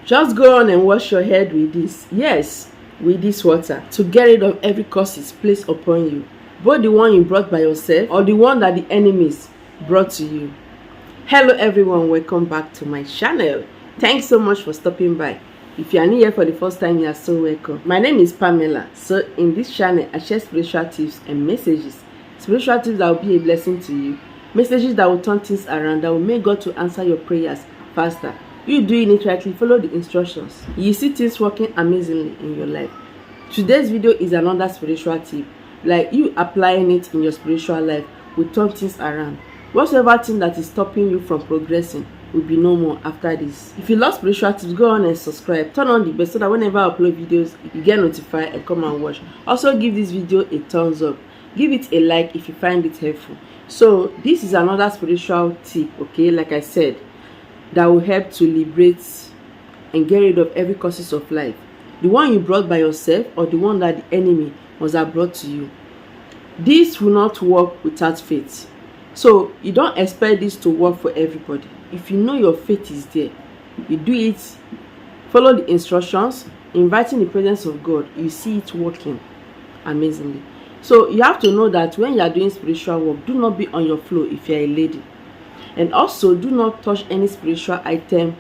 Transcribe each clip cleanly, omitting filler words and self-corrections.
Just go on and wash your head with this. Yes, with this water, to get rid of every curses placed upon you, both the one you brought by yourself or the one that the enemies brought to you. Hello everyone, welcome back to my channel. Thanks so much for stopping by. If you are new here for the first time, you are so welcome. My name is Pamela. So in this channel, I share spiritual tips and messages. Spiritual tips that will be a blessing to you. Messages that will turn things around, that will make God to answer your prayers faster. You doing it rightly, follow the instructions. You see things working amazingly in your life. Today's video is another spiritual tip. Like you applying it in your spiritual life will turn things around. Whatsoever thing that is stopping you from progressing will be no more after this. If you love spiritual tips, go on and subscribe. Turn on the bell so that whenever I upload videos, you get notified and come and watch. Also give this video a thumbs up. Give it a like if you find it helpful. So this is another spiritual tip, okay, like I said, that will help to liberate and get rid of every causes of life. The one you brought by yourself or the one that the enemy must have brought to you. This will not work without faith. So you don't expect this to work for everybody. If you know your faith is there, you do it, follow the instructions, inviting the presence of God, you see it working amazingly. So you have to know that when you are doing spiritual work, do not be on your flow if you are a lady. And also do not touch any spiritual item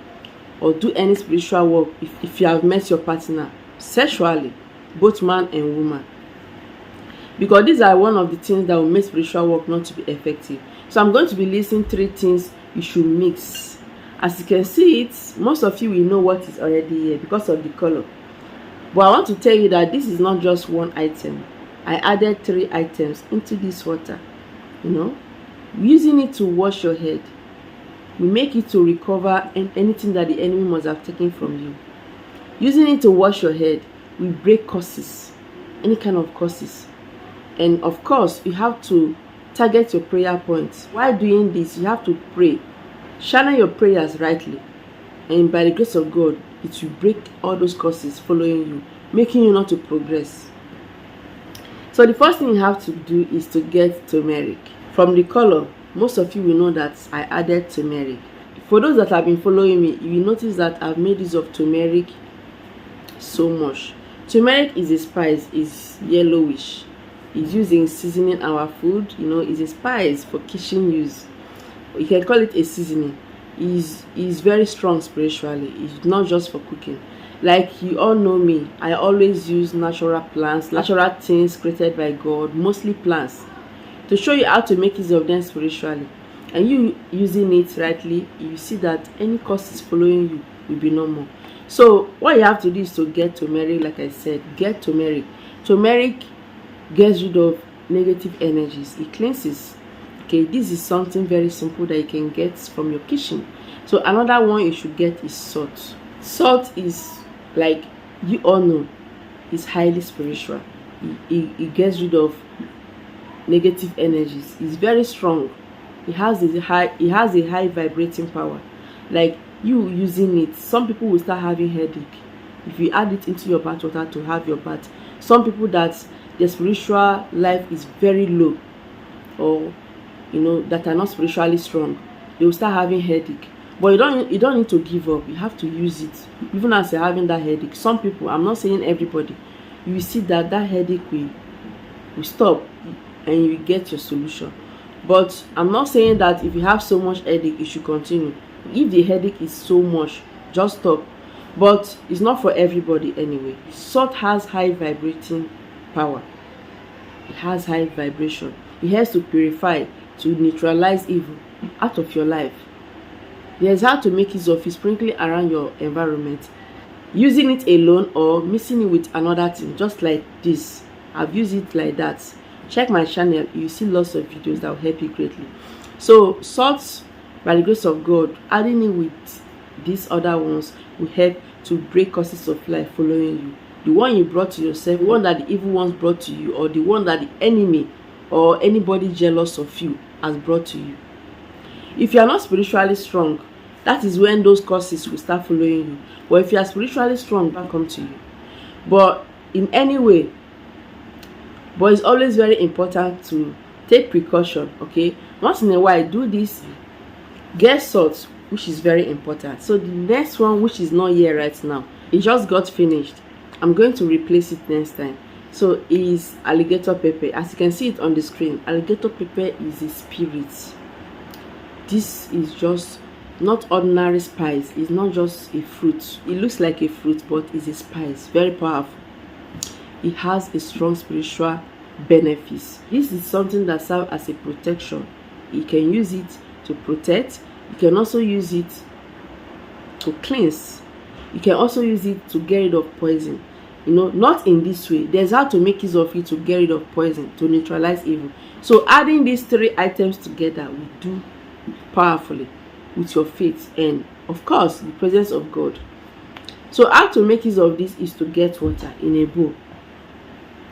or do any spiritual work if you have met your partner sexually, both man and woman. Because these are one of the things that will make spiritual work not to be effective. So I'm going to be listing 3 things you should mix. As you can see it, most of you will know what is already here because of the color. But I want to tell you that this is not just one item. I added 3 items into this water. Using it to wash your head, we make it to recover anything that the enemy must have taken from you. Using it to wash your head, we break curses, any kind of curses. And of course, you have to target your prayer points. While doing this, you have to pray. Channel your prayers rightly. And by the grace of God, it will break all those curses following you, making you not to progress. So the first thing you have to do is to get turmeric. From the color, most of you will know that I added turmeric. For those that have been following me, you will notice that I've made use of turmeric so much. Turmeric is a spice, is yellowish. It's used in seasoning our food. It's a spice for kitchen use. You can call it a seasoning. It's very strong spiritually. It's not just for cooking. Like you all know me, I always use natural plants, natural things created by God, mostly plants, to show you how to make use of them spiritually. And you using it rightly, you see that any curses following you will be no more. So what you have to do is to get turmeric. Like I said, get turmeric. Turmeric gets rid of negative energies. It cleanses. Okay, this is something very simple that you can get from your kitchen. So another one you should get is salt. Salt is, like you all know, is highly spiritual. It gets rid of negative energies. It's very strong. It has a high vibrating power. Like you using it, some people will start having headache if you add it into your bath water to have your bath. Some people that their spiritual life is very low, or that are not spiritually strong, they will start having headache. But you don't need to give up. You have to use it even as you're having that headache. Some people, I'm not saying everybody, you will see that headache will stop and you get your solution. But I'm not saying that if you have so much headache, you should continue. If the headache is so much, just stop. But it's not for everybody anyway. Salt has high vibrating power. It has high vibration. It has to purify, to neutralize evil out of your life. There's how to make use of it, sprinkling around your environment. Using it alone or mixing it with another thing, just like this. I've used it like that. Check my channel, you see lots of videos that will help you greatly. So salt, by the grace of God, adding it with these other ones will help to break causes of life following you. The one you brought to yourself, the one that the evil ones brought to you, or the one that the enemy or anybody jealous of you has brought to you. If you are not spiritually strong, that is when those causes will start following you. But if you are spiritually strong, that will come to you. But in any way, but it's always very important to take precaution. Okay, once in a while do this. Get salt, which is very important. So the next one, which is not here right now, it just got finished. I'm going to replace it next time. So is alligator pepper. As you can see it on the screen, alligator pepper is a spirit. This is just not ordinary spice. It's not just a fruit. It looks like a fruit, but it's a spice. Very powerful. It has a strong spiritual benefits. This is something that serves as a protection. You can use it to protect. You can also use it to cleanse. You can also use it to get rid of poison. You know, not in this way. There's how to make use of it to get rid of poison, to neutralize evil. So adding these three items together will do powerfully with your faith and of course the presence of God. So how to make use of this is to get water in a bowl.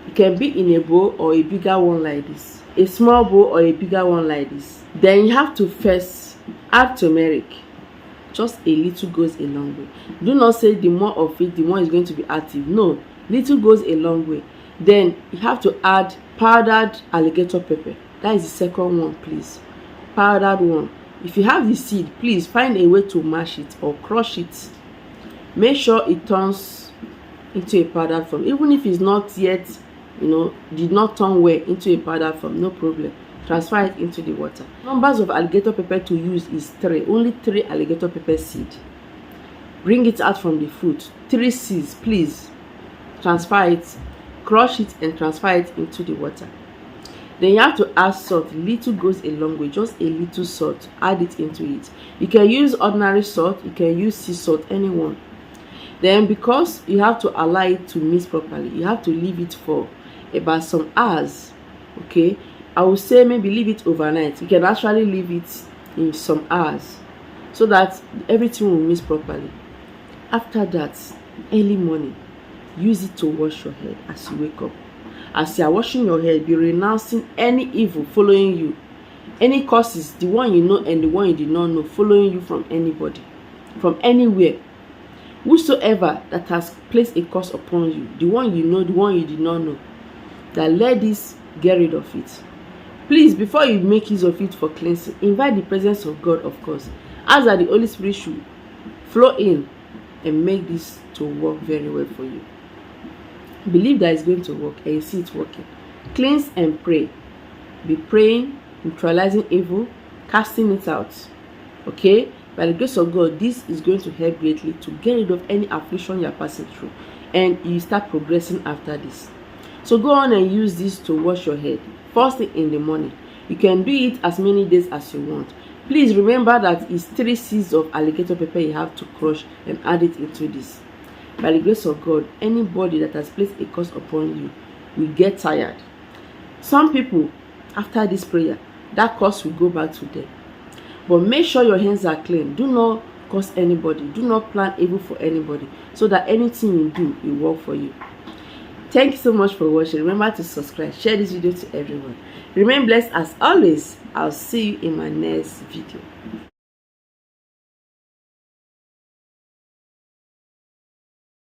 It can be in a bowl or a bigger one like this, a small bowl or a bigger one like this. Then you have to first add turmeric. Just a little goes a long way. Do not say the more of it, the more is going to be active. No, little goes a long way. Then you have to add powdered alligator pepper. That is the second one, please. Powdered one. If you have the seed, please find a way to mash it or crush it. Make sure it turns into a powdered form. Even if it's not yet, did not turn well into a powdered form, no problem. Transfer it into the water. Numbers of alligator pepper to use is 3. Only 3 alligator pepper seed. Bring it out from the fruit. 3 seeds, please. Transfer it, crush it, and transfer it into the water. Then you have to add salt. Little goes a long way. Just a little salt. Add it into it. You can use ordinary salt. You can use sea salt, anyone. Then because you have to allow it to mix properly, you have to leave it for about some hours. Okay, I would say maybe leave it overnight. You can actually leave it in some hours so that everything will mix properly. After that, early morning, use it to wash your head as you wake up. As you are washing your head, be renouncing any evil following you, any curses, the one you know and the one you did not know, following you from anybody, from anywhere. Whosoever that has placed a curse upon you, the one you know, the one you did not know, that let this get rid of it. Please, before you make use of it for cleansing, invite the presence of God, of course. Ask that the Holy Spirit should flow in and make this to work very well for you. Believe that it's going to work and you see it working. Cleanse and pray. Be praying, neutralizing evil, casting it out. Okay? By the grace of God, this is going to help greatly to get rid of any affliction you are passing through, and you start progressing after this. So go on and use this to wash your head first thing in the morning. You can do it as many days as you want. Please remember that it's 3 seeds of alligator pepper you have to crush and add it into this. By the grace of God, anybody that has placed a curse upon you will get tired. Some people, after this prayer, that curse will go back to them. But make sure your hands are clean. Do not curse anybody. Do not plan evil for anybody, so that anything you do will work for you. Thank you so much for watching. Remember to subscribe. Share this video to everyone. Remain blessed as always. I'll see you in my next video.